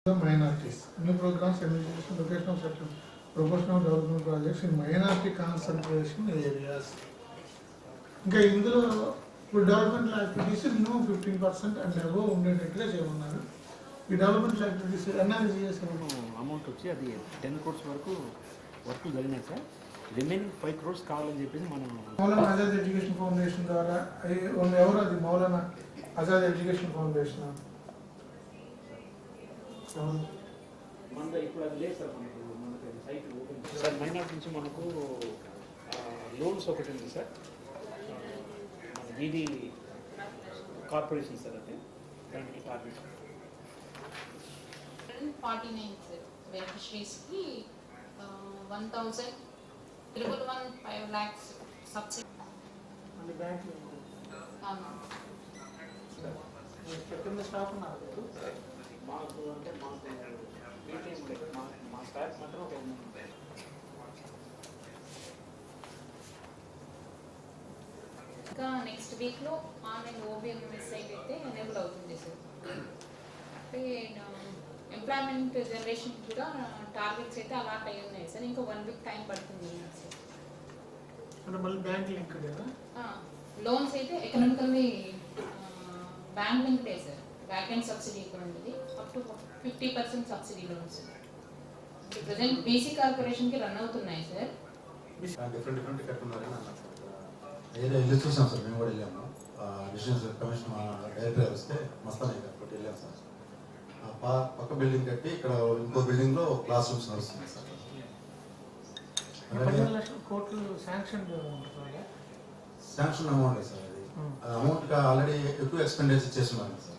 Minorities. New programs, administration, locational section, proportional development projects in minority concentration areas. ఇంకా ఇందులో ఇప్పుడు development activities minimum 15% and above ఉండేటట్టుగా చేయమన్నారు. ఈ డెవలప్మెంట్ యాక్టివిటీస్ ఎన్ఆర్జీ చేసాము అమౌంట్ వచ్చి అది 10 crores వరకు వర్క్ జరిగినాయి సార్. రిమైనింగ్ 5 crores కావాలని చెప్పేసి మనం మౌలానా ఆజాద్ ఎడ్యుకేషన్ ఫౌండేషన్ ద్వారా ఎవరు అది మౌలానా ఆజాద్ ఎడ్యుకేషన్ ఫౌండేషన్ మన ఇప్పుడు అది లేదు సార్. మనకు సైట్ ఓపెన్ సార్. మైనార్టీ నుంచి మనకు లోన్స్ ఒకటి ఉంది సార్. మన వీధి కార్పొరేషన్ సార్. అంటే దానికి టార్గెట్ 49 బెనిఫిషరీస్కి 1,115 lakhs సబ్సిడీ బ్యాంక్ చెప్పిన స్టాఫ్ ఉన్నారు. మాకు అంటే మాకు మీటింగ్ లేదు. మా స్టాఫ్ మాత్రం ఒక ఇంకా నెక్స్ట్ వీక్లో ఆన్లైన్ ఓబీఎంఎస్ సైట్ అయితే ఎనేబుల్ అవుతుంది సార్. అంటే ఎంప్లాయ్మెంట్ జనరేషన్ కూడా టార్గెట్స్ అయితే అలాట్ అయి ఉన్నాయి సార్. ఇంకా 1 week టైం పడుతుంది సార్. అంటే మళ్ళీ బ్యాంక్ లింక్ కదా. లోన్స్ అయితే ఎకనామికల్లీ బ్యాంక్ లింక్డే సార్. బ్యాక్ అండ్ సబ్సిడీ కూడా ఉంది. Up to 50% subsidy loans present BC కార్పొరేషన్కి రన్ అవుతున్నాయి సార్. డిఫరెంట్ కట్టున్నారు ఏదో వెళ్ళి చూసాం సార్. మేము కూడా వెళ్ళాము. డిస్టెన్స్ కమిషన్ డైరెక్టర్ వస్తే మస్తానే కాబట్టి వెళ్ళాం సార్. పక్క బిల్డింగ్ కట్టి ఇక్కడ ఇంకో బిల్డింగ్ లో క్లాస్ రూమ్స్ నడుస్తుంది సార్. 15 లక్షల కోట్లు శాంక్షన్ అమౌంట్ సార్. అది అమౌంట్ ఆల్రెడీ ఎక్కువ ఎక్స్పెండిచర్ చేస్తున్నాను సార్.